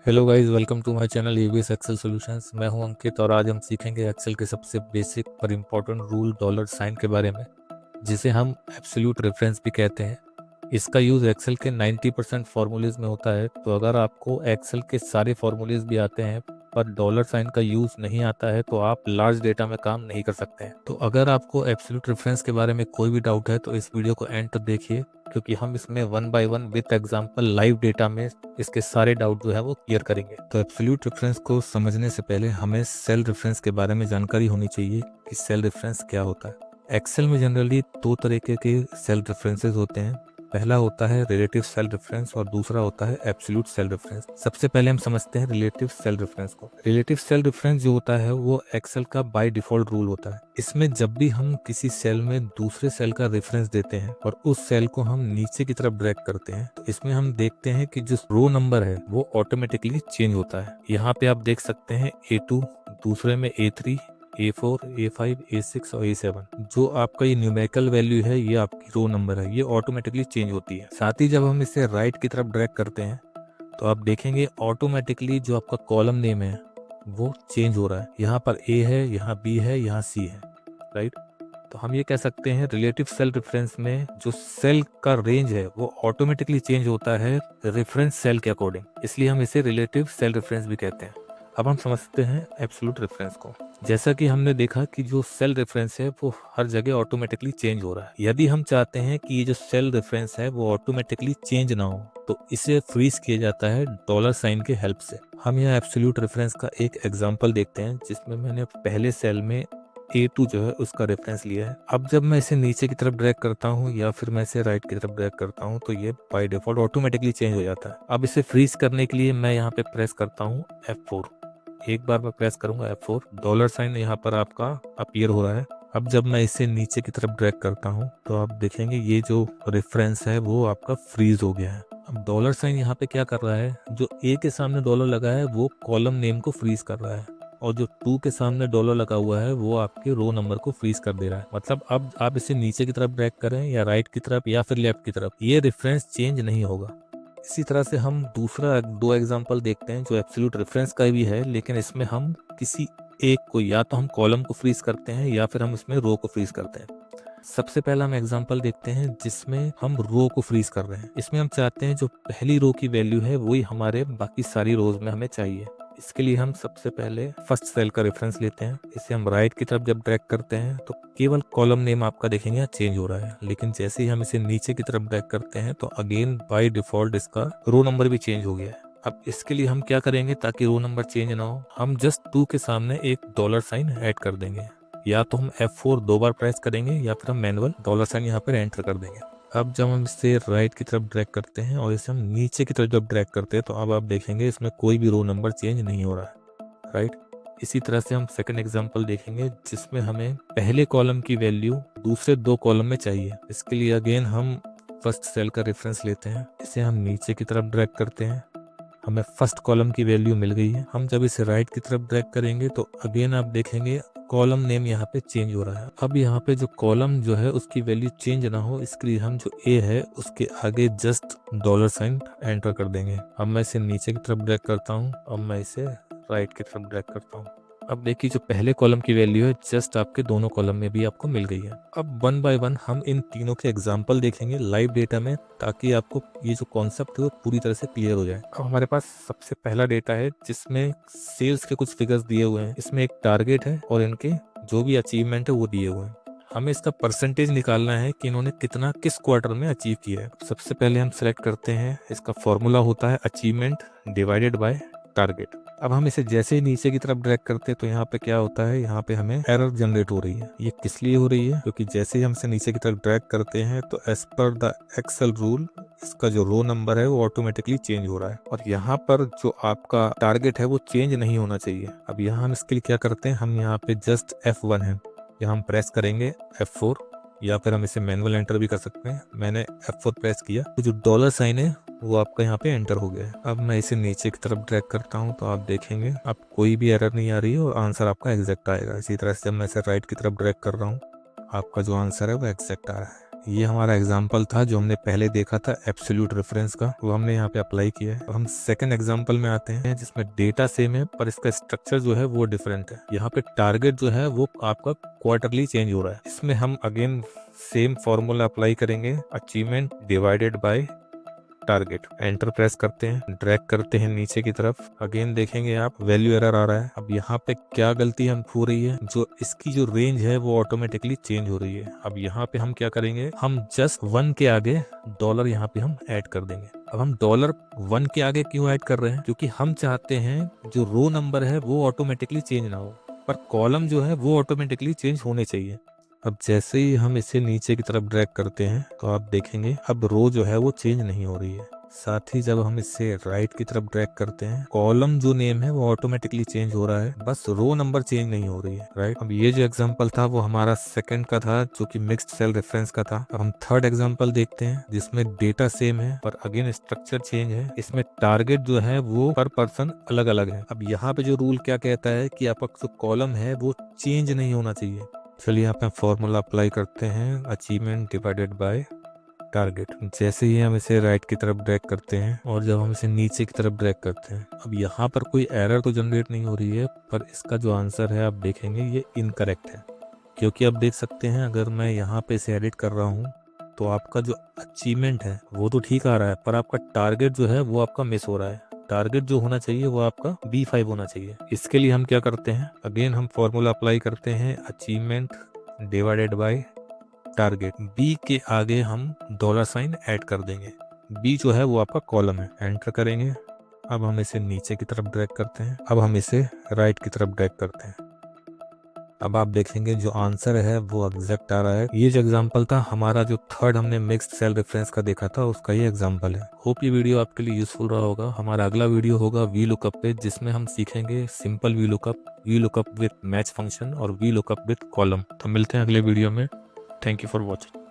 Hello guys, welcome to my channel EVS excel solutions. मैं हूं अंकित और आज हम सीखेंगे एक्सेल के सबसे बेसिक पर इम्पोर्टेंट रूल डॉलर साइन के बारे में, जिसे हम एब्सोल्यूट रेफरेंस भी कहते हैं। इसका यूज़ एक्सेल के 90% फार्मूलेज में होता है। तो अगर आपको एक्सेल के सारे फार्मूलेज भी आते हैं पर डॉलर साइन का यूज़ नहीं आता है तो आप लार्ज डेटा में काम नहीं कर सकते हैं। तो अगर आपको एब्सोल्यूट रेफरेंस के बारे में कोई भी डाउट है तो इस वीडियो को एंड तक देखिए, क्योंकि हम इसमें one by one with example live data में इसके सारे डाउट जो है वो क्लियर करेंगे। तो एब्सोल्यूट रेफरेंस को समझने से पहले हमें सेल रेफरेंस के बारे में जानकारी होनी चाहिए कि सेल रेफरेंस क्या होता है। एक्सेल में जनरली दो तरीके के सेल रेफरेंसेस होते हैं। पहला होता है रिलेटिव सेल रेफरेंस और दूसरा होता है एब्सोल्यूट सेल रेफरेंस। सबसे पहले हम समझते हैं रिलेटिव सेल रेफरेंस को। रिलेटिव सेल रेफरेंस जो होता है वो एक्सेल का बाय डिफॉल्ट रूल होता है। इसमें जब भी हम किसी सेल में दूसरे सेल का रेफरेंस देते हैं और उस सेल को हम नीचे की तरफ ड्रैग करते हैं तो इसमें हम देखते हैं कि जो रो नंबर है वो ऑटोमेटिकली चेंज होता है। यहाँ पे आप देख सकते हैं A2, दूसरे में A3, A4, A5, A6 और A7। जो आपका ये न्यूमेरिकल वैल्यू है, ये आपकी रो नंबर है, ये ऑटोमेटिकली चेंज होती है। साथ ही जब हम इसे राइट की तरफ ड्रैग करते हैं तो आप देखेंगे ऑटोमेटिकली जो आपका कॉलम नेम है वो चेंज हो रहा है। यहाँ पर A है, यहाँ B है, यहाँ C है, राइट। तो हम ये कह सकते हैं रिलेटिव सेल रेफरेंस में जो सेल का रेंज है वो ऑटोमेटिकली चेंज होता है रेफरेंस सेल के अकॉर्डिंग, इसलिए हम इसे रिलेटिव सेल रेफरेंस भी कहते हैं। अब हम समझते हैं एब्सोल्यूट रेफरेंस को। जैसा कि हमने देखा कि जो सेल रेफरेंस है वो हर जगह ऑटोमेटिकली चेंज हो रहा है। यदि हम चाहते हैं कि ये जो सेल रेफरेंस है वो ऑटोमेटिकली चेंज ना हो तो इसे फ्रीज किया जाता है डॉलर साइन के हेल्प से। हम यहाँ एब्सोल्यूट रेफरेंस का एक एग्जांपल देखते हैं जिसमें मैंने पहले सेल में A2 जो है उसका रेफरेंस लिया है। अब जब मैं इसे नीचे की तरफ ड्रैग करता हूँ या फिर मैं इसे राइट की तरफ ड्रैग करता हूँ तो ये बाय डिफॉल्ट ऑटोमेटिकली चेंज हो जाता है। अब इसे फ्रीज करने के लिए मैं यहाँ पे प्रेस करता हूँ F4। एक बार मैं प्रेस करूंगा F4, डॉलर साइन यहाँ पर आपका अपीयर हो रहा है। अब जब मैं इसे नीचे की तरफ ड्रैग करता हूँ तो आप देखेंगे ये जो रेफरेंस है वो आपका फ्रीज हो गया है। अब डॉलर साइन यहाँ पे क्या कर रहा है, जो A के सामने डॉलर लगा है वो कॉलम नेम को फ्रीज कर रहा है और जो 2 के सामने डॉलर लगा हुआ है वो आपके रो नंबर को फ्रीज कर दे रहा है। मतलब अब आप इसे नीचे की तरफ ड्रैग करें या राइट की तरफ या फिर लेफ्ट की तरफ, ये रेफरेंस चेंज नहीं होगा। इसी तरह से हम दूसरा दो एग्जांपल देखते हैं जो एब्सोल्यूट रेफरेंस का भी है, लेकिन इसमें हम किसी एक को या तो हम कॉलम को फ्रीज करते हैं या फिर हम इसमें रो को फ्रीज करते हैं। सबसे पहला हम एग्जांपल देखते हैं जिसमें हम रो को फ्रीज कर रहे हैं। इसमें हम चाहते हैं जो पहली रो की वैल्यू है वही हमारे बाकी सारी रोज में हमें चाहिए। इसके लिए हम सबसे पहले फर्स्ट सेल का रेफरेंस लेते हैं। इसे हम राइट की तरफ जब ड्रैग करते हैं तो केवल कॉलम नेम आपका देखेंगे यहाँ चेंज हो रहा है, लेकिन जैसे ही हम इसे नीचे की तरफ ड्रैग करते हैं तो अगेन बाय डिफॉल्ट इसका रो नंबर भी चेंज हो गया है। अब इसके लिए हम क्या करेंगे ताकि रो नंबर चेंज ना हो, हम जस्ट 2 के सामने एक डॉलर साइन ऐड कर देंगे। या तो हम F4 दो बार प्रेस करेंगे या फिर हम मैनुअल डॉलर साइन यहाँ पर एंटर कर देंगे। अब जब हम इसे राइट की तरफ ड्रैग करते हैं और इसे हम नीचे की तरफ जब ड्रैग करते हैं तो अब आप देखेंगे इसमें कोई भी रो नंबर चेंज नहीं हो रहा है, राइट। इसी तरह से हम सेकंड एग्जांपल देखेंगे जिसमें हमें पहले कॉलम की वैल्यू दूसरे दो कॉलम में चाहिए। इसके लिए अगेन हम फर्स्ट सेल का रेफरेंस लेते हैं, इसे हम नीचे की तरफ ड्रैग करते हैं, हमें फर्स्ट कॉलम की वैल्यू मिल गई है। हम जब इसे राइट की तरफ ड्रैग करेंगे तो अगेन आप देखेंगे कॉलम नेम यहाँ पे चेंज हो रहा है। अब यहाँ पे जो कॉलम जो है उसकी वैल्यू चेंज ना हो इसके लिए हम जो A है उसके आगे जस्ट डॉलर साइन एंटर कर देंगे। अब मैं इसे नीचे की तरफ ड्रैग करता हूँ, अब मैं इसे राइट की तरफ ड्रैग करता हूँ। अब देखिए जो पहले कॉलम की वैल्यू है जस्ट आपके दोनों कॉलम में भी आपको मिल गई है। अब वन बाय वन हम इन तीनों के एग्जांपल देखेंगे लाइव डेटा में ताकि आपको ये जो कॉन्सेप्ट है वो पूरी तरह से क्लियर हो जाए। अब हमारे पास सबसे पहला डेटा है जिसमें सेल्स के कुछ फिगर्स दिए हुए हैं। इसमें एक टारगेट है और इनके जो भी अचीवमेंट है वो दिए हुए हैं। हमें इसका परसेंटेज निकालना है कि इन्होंने कितना किस क्वार्टर में अचीव किया है। सबसे पहले हम सेलेक्ट करते हैं, इसका फॉर्मूला होता है अचीवमेंट डिवाइडेड बाय टारगेट। अब हम इसे जैसे ही नीचे की तरफ ड्रैग करते हैं तो यहाँ पे क्या होता है, यहाँ पे हमें एरर जनरेट हो रही है। ये किस लिए हो रही है, क्योंकि जैसे ही हम इसे नीचे की तरफ ड्रैग करते हैं तो as per the Excel rule इसका जो रो नंबर है वो ऑटोमेटिकली चेंज हो रहा है और यहाँ पर जो आपका टारगेट है वो चेंज नहीं होना चाहिए। अब यहाँ हम इसके लिए क्या करते हैं, हम यहाँ पे जस्ट F1 है, यहाँ हम प्रेस करेंगे F4 या फिर हम इसे मैनुअल एंटर भी कर सकते हैं। मैंने F4 प्रेस किया तो जो डॉलर साइन है वो आपका यहाँ पे एंटर हो गया है। अब मैं इसे नीचे की तरफ ड्रैग करता हूँ तो आप देखेंगे अब कोई भी एरर नहीं आ रही है और आंसर आपका एग्जैक्ट आएगा। इसी तरह से जब मैं इसे राइट की तरफ ड्रैग कर रहा हूँ आपका जो आंसर है वो एग्जैक्ट आ रहा है। ये हमारा एग्जाम्पल था जो हमने पहले देखा था एब्सोल्यूट रेफरेंस का, वो हमने यहाँ पे अप्लाई किया है। अब हम सेकंड एग्जाम्पल में आते हैं जिसमें डेटा सेम है पर इसका स्ट्रक्चर जो है वो डिफरेंट है। यहाँ पे टारगेट जो है वो आपका क्वार्टरली चेंज हो रहा है। इसमें हम अगेन सेम फॉर्मूला अप्लाई करेंगे, achievement divided by target. Enter press करते हैं, ड्रैग करते हैं नीचे की तरफ, अगेन देखेंगे आप वैल्यू एरर आ रहा है। अब यहाँ पे क्या गलती हम हो रही है, जो इसकी जो रेंज है वो ऑटोमेटिकली चेंज हो रही है। अब यहाँ पे हम क्या करेंगे, हम जस्ट 1 के आगे डॉलर यहाँ पे हम ऐड कर देंगे। अब हम $1 के आगे क्यों ऐड कर रहे हैं, क्योंकि हम चाहते हैं जो रो नंबर है वो ऑटोमेटिकली चेंज ना हो, पर कॉलम जो है वो ऑटोमेटिकली चेंज होने चाहिए। अब जैसे ही हम इसे नीचे की तरफ ड्रैग करते हैं तो आप देखेंगे अब रो जो है वो चेंज नहीं हो रही है। साथ ही जब हम इसे राइट की तरफ ड्रैग करते हैं, कॉलम जो नेम है वो ऑटोमेटिकली चेंज हो रहा है, बस रो नंबर चेंज नहीं हो रही है। राइट, अब ये जो एग्जांपल था वो हमारा सेकंड का था जो कि मिक्स्ड सेल रेफरेंस का था। अब हम थर्ड एग्जांपल देखते हैं जिसमें डेटा सेम है पर अगेन स्ट्रक्चर चेंज है। इसमें टारगेट जो है वो पर पर्सन अलग अलग है। अब यहाँ पे जो रूल क्या कहता है कि आपका जो कॉलम है वो चेंज नहीं होना चाहिए। चलिए यहाँ पे फॉर्मूला अप्लाई करते हैं, अचीवमेंट डिवाइडेड बाय टारगेट। जैसे ही हम इसे राइट की तरफ ड्रैग करते हैं और जब हम इसे नीचे की तरफ ड्रैग करते हैं, अब यहाँ पर कोई एरर तो जनरेट नहीं हो रही है, पर इसका जो आंसर है आप देखेंगे ये इनकरेक्ट है। क्योंकि आप देख सकते हैं अगर मैं यहाँ पे इसे एडिट कर रहा हूँ तो आपका जो अचीवमेंट है वो तो ठीक आ रहा है, पर आपका टारगेट जो है वो आपका मिस हो रहा है। टारगेट जो होना चाहिए वो आपका B5 होना चाहिए। इसके लिए हम क्या करते हैं, अगेन हम फॉर्मूला अप्लाई करते हैं, achievement divided by target. B के आगे हम $साइन ऐड कर देंगे। बी जो है वो आपका कॉलम है। एंटर करेंगे, अब हम इसे नीचे की तरफ ड्रैग करते हैं, अब हम इसे राइट की तरफ ड्रैग करते हैं। अब आप देखेंगे जो आंसर है वो एग्जैक्ट आ रहा है। ये जो एग्जांपल था हमारा जो थर्ड हमने मिक्स्ड सेल रेफरेंस का देखा था उसका ये एग्जांपल है। होप ये वीडियो आपके लिए यूजफुल रहा होगा। हमारा अगला वीडियो होगा वी लुकअप पे, जिसमें हम सीखेंगे simple V lookup with match function और वी लुकअप विद कॉलम। तो मिलते हैं अगले वीडियो में। Thank you for watching.